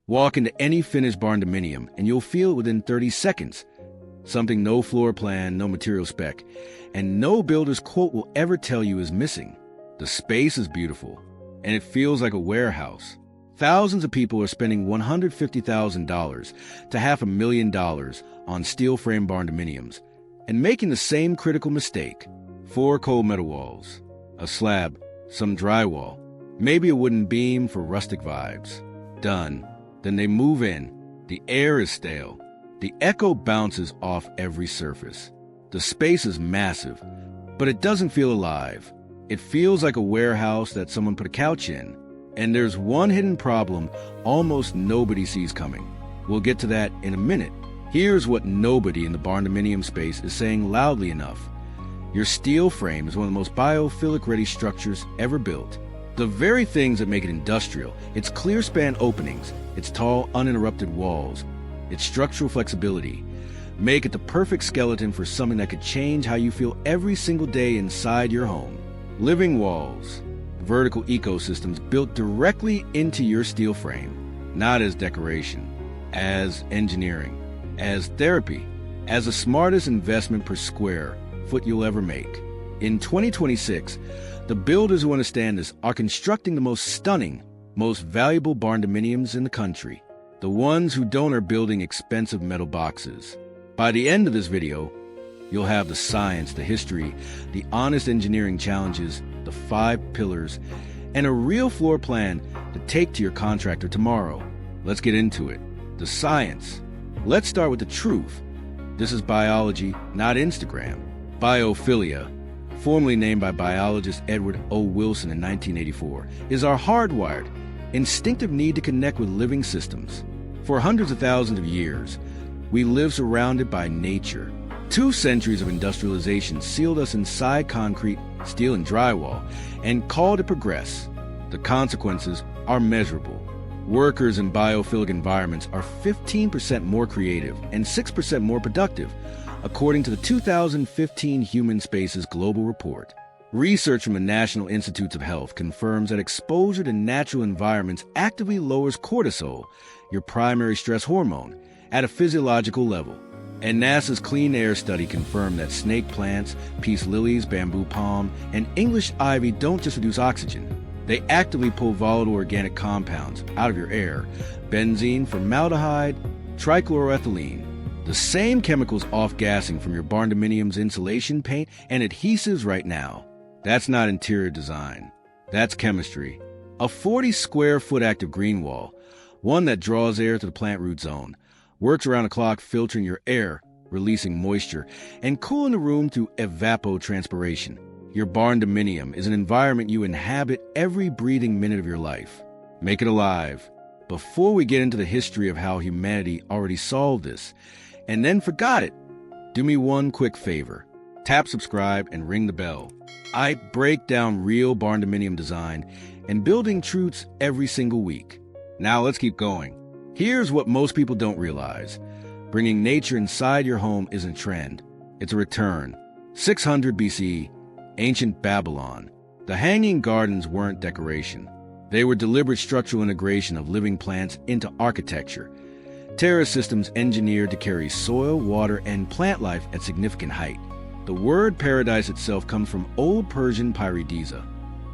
Walk into any finished barndominium and you'll feel it within 30 seconds. Something no floor plan, no material spec, and no builder's quote will ever tell you is missing. The space is beautiful, and it feels like a warehouse. Thousands of people are spending $150,000 to $500,000 on steel frame barndominiums and making the same critical mistake. 4 cold metal walls, a slab, some drywall, maybe a wooden beam for rustic vibes. Done. Then they move in. The air is stale. The echo bounces off every surface. The space is massive, but it doesn't feel alive. It feels like a warehouse that someone put a couch in. And there's one hidden problem almost nobody sees coming. We'll get to that in a minute. Here's what nobody in the barndominium space is saying loudly enough. Your steel frame is one of the most biophilic-ready structures ever built. The very things that make it industrial, its clear span openings, its tall, uninterrupted walls, its structural flexibility, make it the perfect skeleton for something that could change how you feel every single day inside your home. Living walls, vertical ecosystems built directly into your steel frame, not as decoration, as engineering, as therapy, as the smartest investment per square foot you'll ever make. In 2026, the builders who understand this are constructing the most stunning, most valuable barndominiums in the country. The ones who don't are building expensive metal boxes. By the end of this video, you'll have the science, the history, the honest engineering challenges, the 5 pillars, and a real floor plan to take to your contractor tomorrow. Let's get into it. The science. Let's start with the truth. This is biology, not Instagram. Biophilia, formerly named by biologist Edward O. Wilson in 1984, is our hardwired, instinctive need to connect with living systems. For hundreds of thousands of years, we live surrounded by nature. 2 centuries of industrialization sealed us inside concrete, steel, and drywall, and called it progress. The consequences are measurable. Workers in biophilic environments are 15% more creative and 6% more productive, according to the 2015 Human Spaces Global Report. Research from the National Institutes of Health confirms that exposure to natural environments actively lowers cortisol, your primary stress hormone, at a physiological level. And NASA's Clean Air study confirmed that snake plants, peace lilies, bamboo palm, and English ivy don't just reduce oxygen. They actively pull volatile organic compounds out of your air: benzene, formaldehyde, trichloroethylene. The same chemicals off-gassing from your barndominium's insulation paint and adhesives right now. That's not interior design. That's chemistry. A 40-square-foot active green wall, one that draws air to the plant root zone, works around the clock filtering your air, releasing moisture, and cooling the room through evapotranspiration. Your barndominium is an environment you inhabit every breathing minute of your life. Make it alive. Before we get into the history of how humanity already solved this, and then forgot it, do me one quick favor. Tap subscribe and ring the bell. I break down real barndominium design and building truths every single week. Now let's keep going. Here's what most people don't realize. Bringing nature inside your home isn't a trend. It's a return. 600 BCE, ancient Babylon. The hanging gardens weren't decoration. They were deliberate structural integration of living plants into architecture. Terrace systems engineered to carry soil, water, and plant life at significant height. The word paradise itself comes from Old Persian paradisa,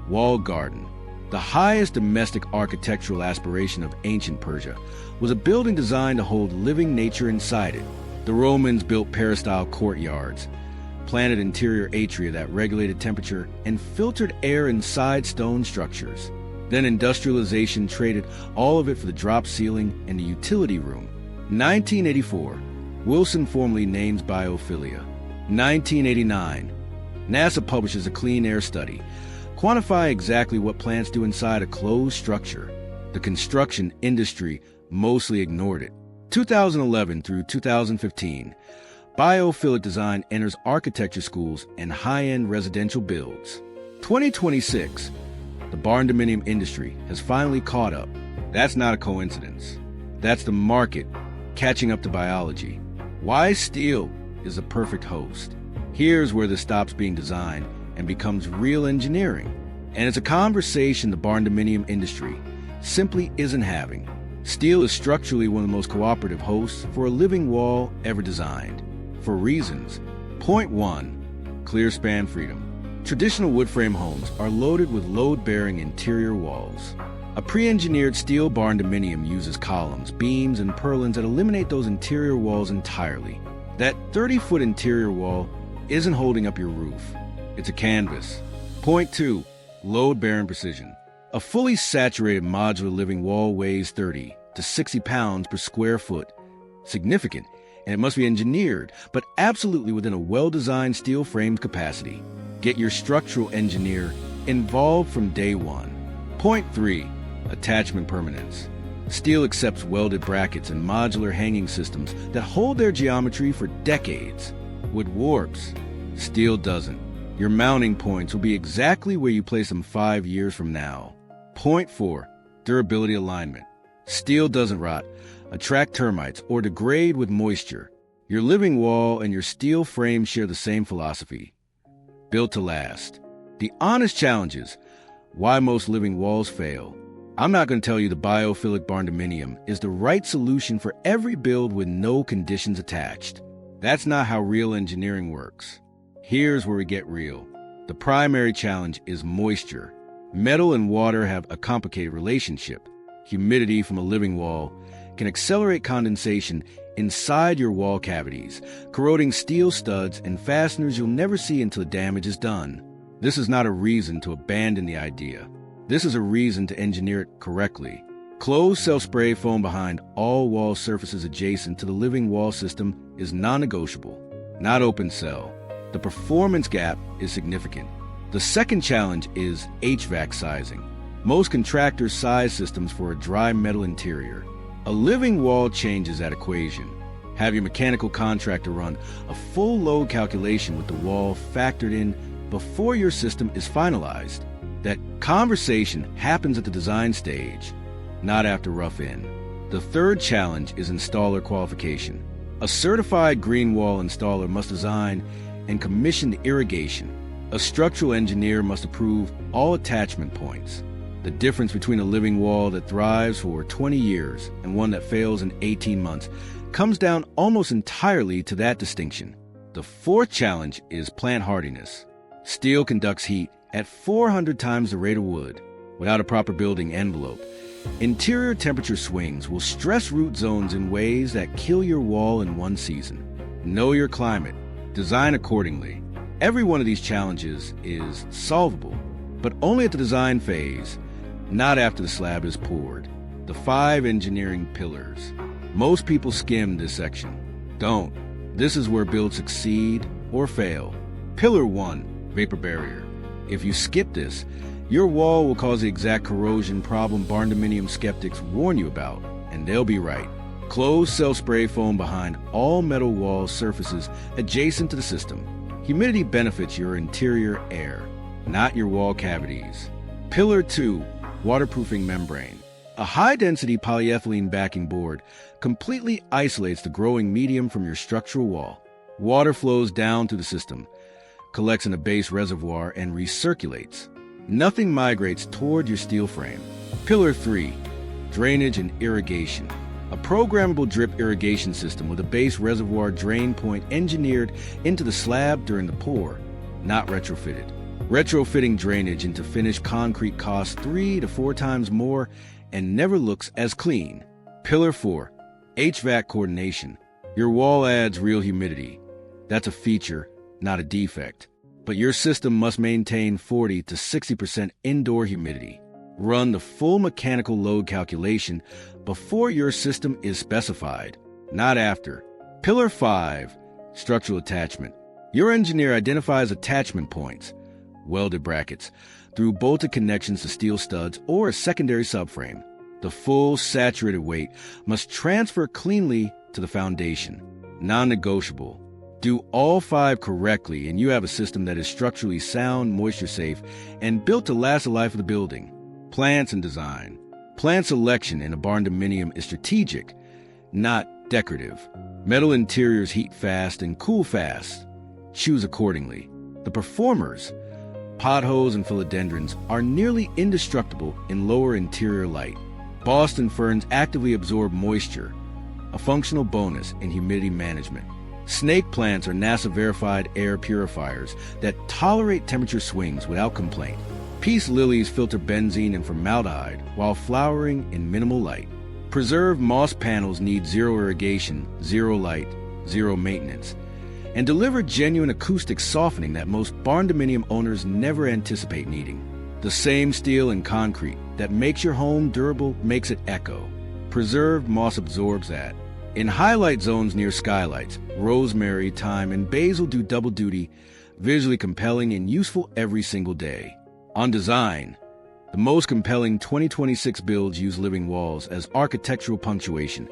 walled garden. The highest domestic architectural aspiration of ancient Persia was a building designed to hold living nature inside it. The Romans built peristyle courtyards, planted interior atria that regulated temperature, and filtered air inside stone structures. Then industrialization traded all of it for the drop ceiling and the utility room. 1984, Wilson formally names Biophilia. 1989, NASA publishes a clean air study, quantify exactly what plants do inside a closed structure. The construction industry mostly ignored it. 2011 through 2015, biophilic design enters architecture schools and high-end residential builds. 2026, the barndominium industry has finally caught up. That's not a coincidence. That's the market catching up to biology. Why steel is the perfect host. Here's where this stops being design and becomes real engineering. And it's a conversation the barndominium industry simply isn't having. Steel is structurally one of the most cooperative hosts for a living wall ever designed. For reasons. Point 1. Clear span freedom. Traditional wood frame homes are loaded with load-bearing interior walls. A pre-engineered steel barndominium uses columns, beams, and purlins that eliminate those interior walls entirely. That 30-foot interior wall isn't holding up your roof. It's a canvas. Point 2. Load-bearing precision. A fully saturated modular living wall weighs 30 to 60 pounds per square foot. Significant, and it must be engineered, but absolutely within a well-designed steel frame capacity. Get your structural engineer involved from day one. Point 3. Attachment permanence. Steel accepts welded brackets and modular hanging systems that hold their geometry for decades. Wood warps. Steel doesn't. Your mounting points will be exactly where you place them 5 years from now. Point 4. Durability alignment. Steel doesn't rot, attract termites, or degrade with moisture. Your living wall and your steel frame share the same philosophy. Built to last. The honest challenge is why most living walls fail. I'm not going to tell you the Biophilic Barndominium is the right solution for every build with no conditions attached. That's not how real engineering works. Here's where we get real. The primary challenge is moisture. Metal and water have a complicated relationship. Humidity from a living wall can accelerate condensation inside your wall cavities, corroding steel studs and fasteners you'll never see until the damage is done. This is not a reason to abandon the idea. This is a reason to engineer it correctly. Closed cell spray foam behind all wall surfaces adjacent to the living wall system is non-negotiable, not open cell. The performance gap is significant. The second challenge is HVAC sizing. Most contractors size systems for a dry metal interior. A living wall changes that equation. Have your mechanical contractor run a full load calculation with the wall factored in before your system is finalized. That conversation happens at the design stage, not after rough-in. The third challenge is installer qualification. A certified green wall installer must design and commission the irrigation. A structural engineer must approve all attachment points. The difference between a living wall that thrives for 20 years and one that fails in 18 months comes down almost entirely to that distinction. The fourth challenge is plant hardiness. Steel conducts heat at 400 times the rate of wood. Without a proper building envelope, interior temperature swings will stress root zones in ways that kill your wall in one season. Know your climate. Design accordingly. Every one of these challenges is solvable, but only at the design phase, not after the slab is poured. The 5 engineering pillars. Most people skim this section. Don't. This is where builds succeed or fail. Pillar 1, vapor barrier. If you skip this, your wall will cause the exact corrosion problem barndominium skeptics warn you about, and they'll be right. Closed cell spray foam behind all metal wall surfaces adjacent to the system. Humidity benefits your interior air, not your wall cavities. Pillar 2, waterproofing membrane. A high-density polyethylene backing board completely isolates the growing medium from your structural wall. Water flows down through the system, collects in a base reservoir, and recirculates. Nothing migrates toward your steel frame. Pillar 3, drainage and irrigation. A programmable drip irrigation system with a base reservoir drain point engineered into the slab during the pour, not retrofitted. Retrofitting drainage into finished concrete costs 3 to 4 times more and never looks as clean. Pillar 4, HVAC coordination. Your wall adds real humidity. That's a feature, not a defect. But your system must maintain 40 to 60% indoor humidity. Run the full mechanical load calculation before your system is specified, not after. Pillar 5, structural attachment. Your engineer identifies attachment points, welded brackets, through bolted connections to steel studs or a secondary subframe. The full saturated weight must transfer cleanly to the foundation. Non-negotiable. Do all 5 correctly and you have a system that is structurally sound, moisture safe, and built to last the life of the building. Plants and design. Plant selection in a barndominium is strategic, not decorative. Metal interiors heat fast and cool fast. Choose accordingly. The performers, potholes and philodendrons, are nearly indestructible in lower interior light. Boston ferns actively absorb moisture, a functional bonus in humidity management. Snake plants are NASA-verified air purifiers that tolerate temperature swings without complaint. Peace lilies filter benzene and formaldehyde while flowering in minimal light. Preserved moss panels need zero irrigation, zero light, zero maintenance, and deliver genuine acoustic softening that most barndominium owners never anticipate needing. The same steel and concrete that makes your home durable makes it echo. Preserved moss absorbs that. In highlight zones near skylights, rosemary, thyme, and basil do double duty, visually compelling and useful every single day. On design, the most compelling 2026 builds use living walls as architectural punctuation,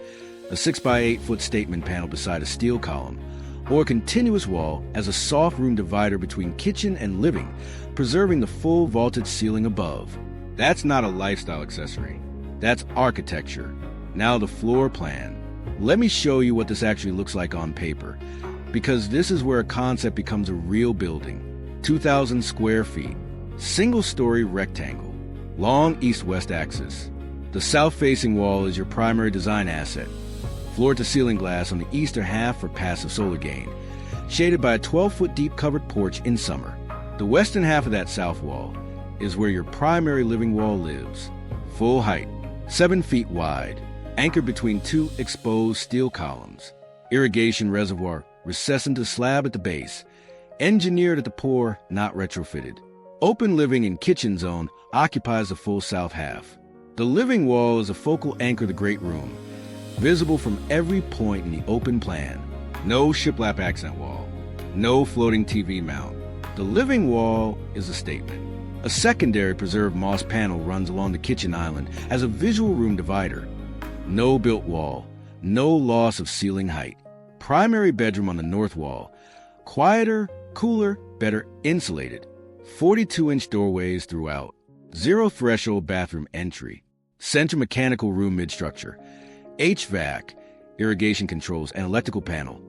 a 6x8 foot statement panel beside a steel column, or a continuous wall as a soft room divider between kitchen and living, preserving the full vaulted ceiling above. That's not a lifestyle accessory. That's architecture. Now the floor plan. Let me show you what this actually looks like on paper, because this is where a concept becomes a real building. 2,000 square feet, single-story rectangle, long east-west axis. The south-facing wall is your primary design asset. Floor-to-ceiling glass on the eastern half for passive solar gain, shaded by a 12-foot deep covered porch in summer. The western half of that south wall is where your primary living wall lives. Full height, 7 feet wide, anchored between two exposed steel columns. Irrigation reservoir recessed into slab at the base, engineered at the pore, not retrofitted. Open living and kitchen zone occupies the full south half. The living wall is a focal anchor of the great room, visible from every point in the open plan. No shiplap accent wall, no floating TV mount. The living wall is a statement. A secondary preserved moss panel runs along the kitchen island as a visual room divider. No built wall, no loss of ceiling height. Primary bedroom on the north wall, quieter, cooler, better insulated. 42-inch doorways throughout. Zero threshold bathroom entry. Center mechanical room mid-structure. HVAC, irrigation controls, and electrical panel.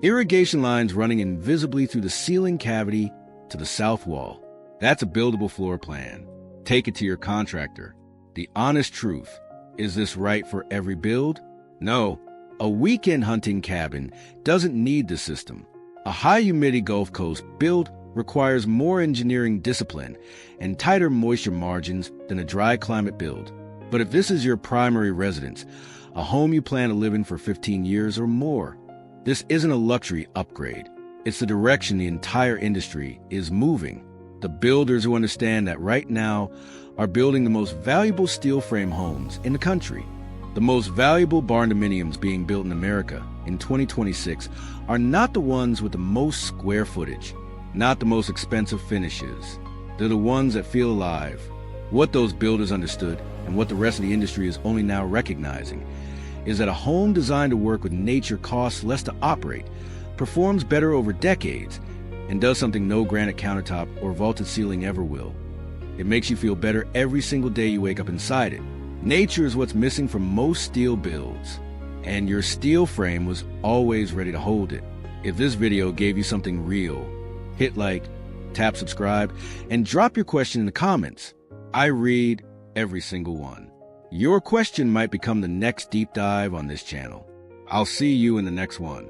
Irrigation lines running invisibly through the ceiling cavity to the south wall. That's a buildable floor plan. Take it to your contractor. The honest truth. Is this right for every build? No. A weekend hunting cabin doesn't need the system. A high-humidity Gulf Coast build requires more engineering discipline and tighter moisture margins than a dry climate build. But if this is your primary residence, a home you plan to live in for 15 years or more, this isn't a luxury upgrade. It's the direction the entire industry is moving. The builders who understand that right now are building the most valuable steel frame homes in the country. The most valuable barndominiums being built in America in 2026 are not the ones with the most square footage, not the most expensive finishes. They're the ones that feel alive. What those builders understood, and what the rest of the industry is only now recognizing, is that a home designed to work with nature costs less to operate, performs better over decades, and does something no granite countertop or vaulted ceiling ever will. It makes you feel better every single day you wake up inside it. Nature is what's missing from most steel builds, and your steel frame was always ready to hold it. If this video gave you something real, hit like, tap subscribe, and drop your question in the comments. I read every single one. Your question might become the next deep dive on this channel. I'll see you in the next one.